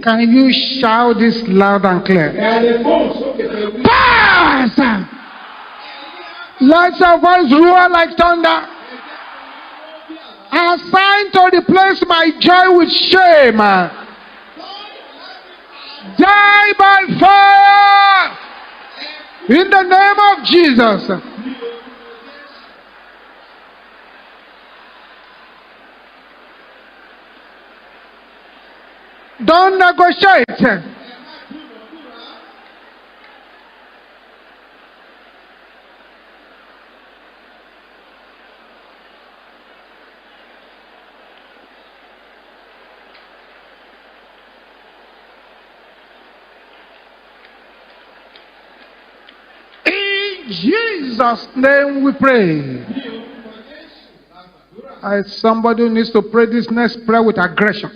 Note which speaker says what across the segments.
Speaker 1: Can you shout this loud and clear? Powers! Let your voice roar like thunder. Assigned to replace my joy with shame. Die by fire. In the name of Jesus. Don't negotiate. In Jesus' name we pray. Somebody who needs to pray this next prayer with aggression.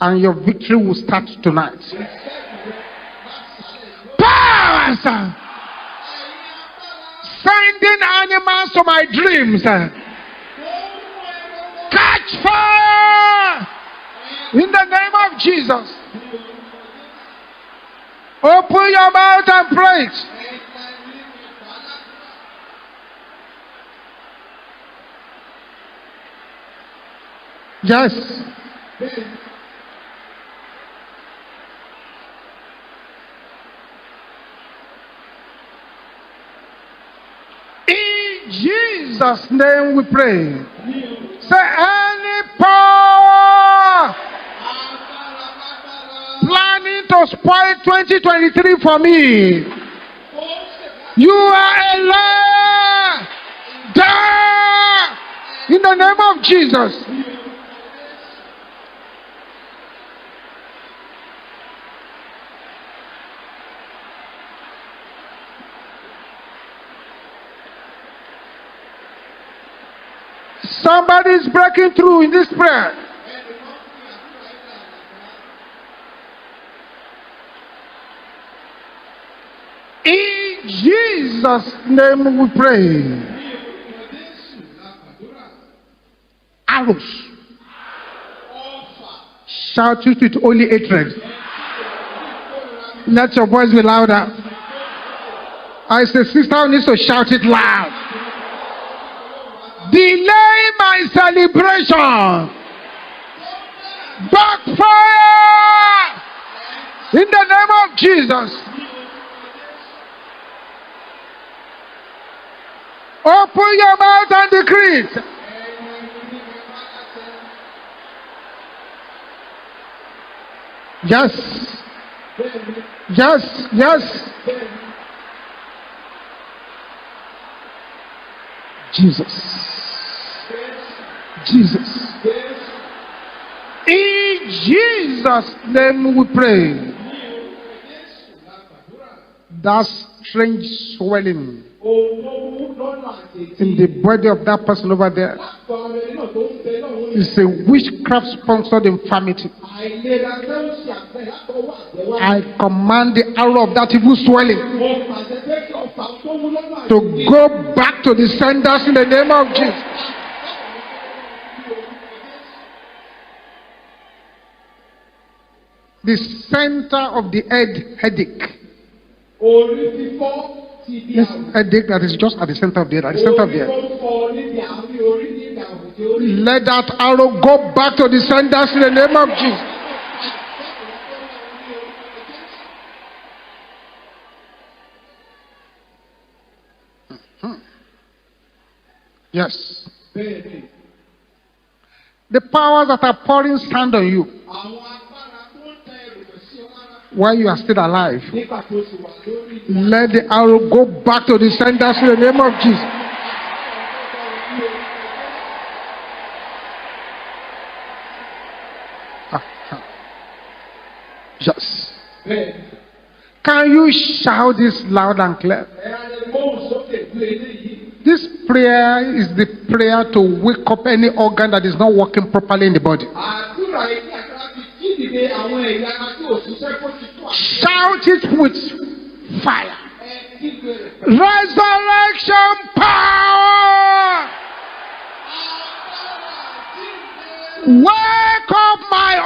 Speaker 1: And your victory will start tonight. Powers! Sending animals to my dreams. Catch fire! In the name of Jesus. Open your mouth and pray it. Yes. In Jesus' name we pray. Say, any power planning to spoil 2023 for me, you are a liar. Die in the name of Jesus. Somebody is breaking through in this prayer. In Jesus' name we pray. Arrows. Shout it with only hatred. Let your voice be louder. I say, sister needs to shout it loud. Delay my celebration. Backfire. In the name of Jesus. Open your mouth and decree it. Yes. Yes. Yes. Jesus. Jesus. In Jesus' name we pray. That strange swelling in the body of that person over there is a witchcraft sponsored infirmity. I command the arrow of that evil swelling to go back to the senders in the name of Jesus. The center of the headache. This headache that is just at the center of the head, at the center of the head. Let that arrow go back to the senders in the name of Jesus. Yes. The powers that are pouring sand on you while you are still alive, let the arrow go back to the senders in the name of Jesus. Yes. Can you shout this loud and clear? This prayer is the prayer to wake up any organ that is not working properly in the body. Shout it with fire. Resurrection power. Wake up my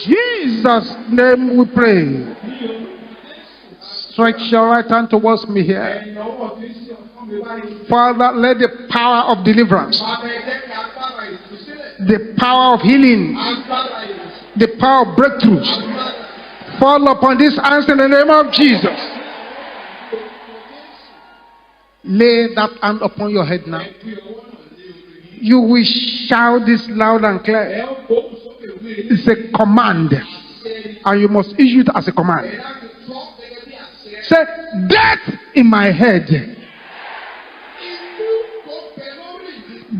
Speaker 1: Jesus' name we pray. Stretch your right hand towards me here. Father, let the power of deliverance, the power of healing, the power of breakthroughs fall upon this hands in the name of Jesus. Lay that hand upon your head now. You will shout this loud and clear. It's a command, and you must issue it as a command. Say, death in my head.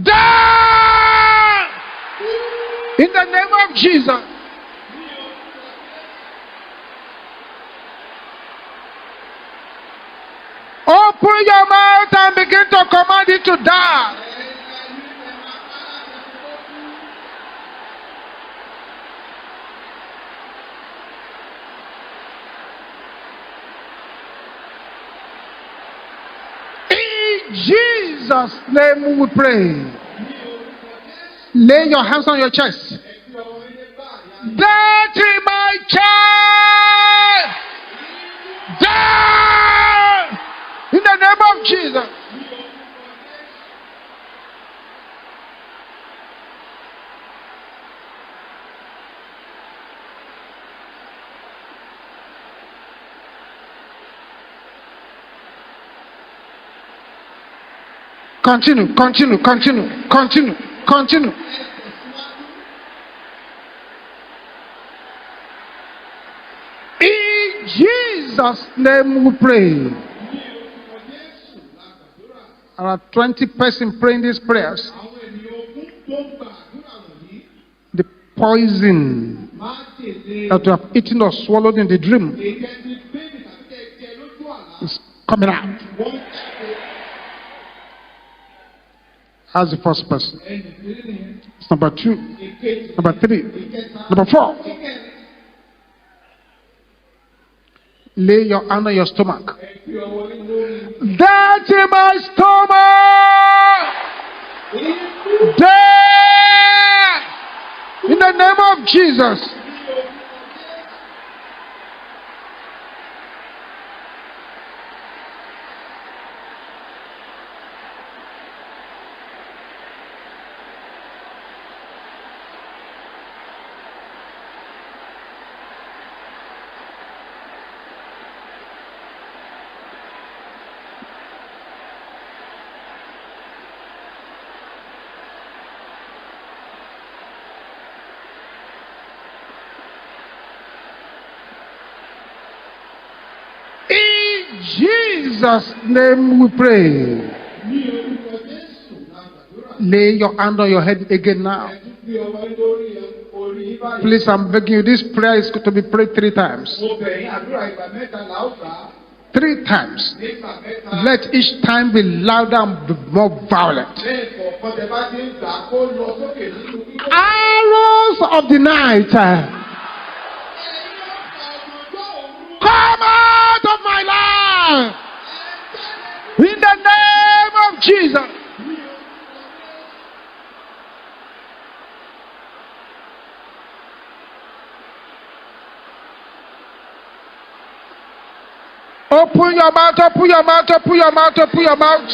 Speaker 1: Die in the name of Jesus. Open your mouth and begin to command it to die. In Jesus' name we pray. Lay your hands on your chest. That in my child. Die in the name of Jesus. Continue, continue, continue, continue, continue. In Jesus' name we pray. There are 20 persons praying these prayers. The poison that you have eaten or swallowed in the dream is coming out. As the first person. It's number 2, number 3, number 4. Lay your hand on your stomach. That in my stomach. Death in the name of Jesus. In Jesus' name we pray. Lay your hand on your head again now. Please, I'm begging you, this prayer is going to be prayed 3 times. 3 times. Let each time be louder and be more violent. Arrows of the night, come out of my life in the name of Jesus. Open your mouth, open your mouth, open your mouth, open your mouth.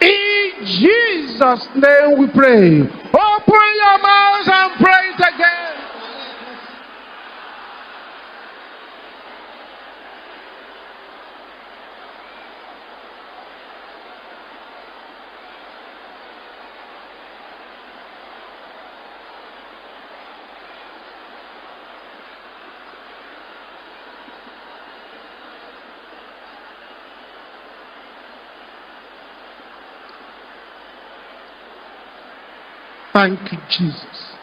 Speaker 1: In Jesus' name we pray. Open your mouth and pray it again. Thank you, Jesus.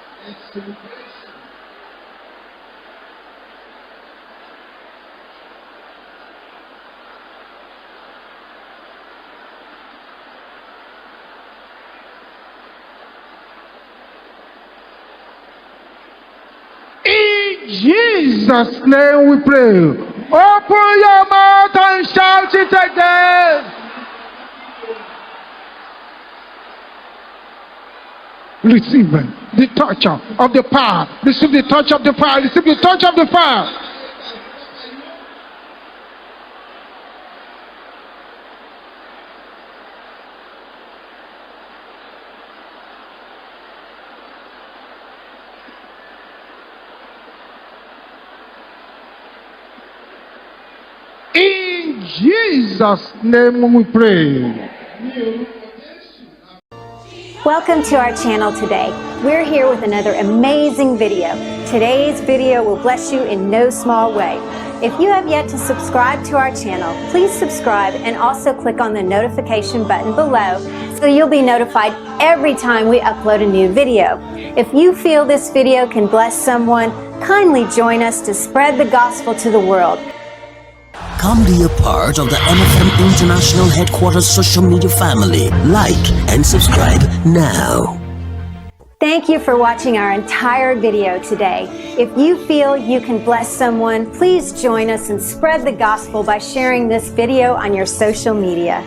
Speaker 1: In Jesus' name we pray. Open your mouth and shout it again. Receive the touch of the power. Receive the touch of the power. Receive the touch of the power. In Jesus' name we pray.
Speaker 2: Welcome to our channel today. We're here with another amazing video. Today's video will bless you in no small way. If you have yet to subscribe to our channel, please subscribe and also click on the notification button below so you'll be notified every time we upload a new video. If you feel this video can bless someone, kindly join us to spread the gospel to the world.
Speaker 3: Come be a part of the MFM International Headquarters social media family. Like and subscribe now.
Speaker 2: Thank you for watching our entire video today. If you feel you can bless someone, please join us and spread the gospel by sharing this video on your social media.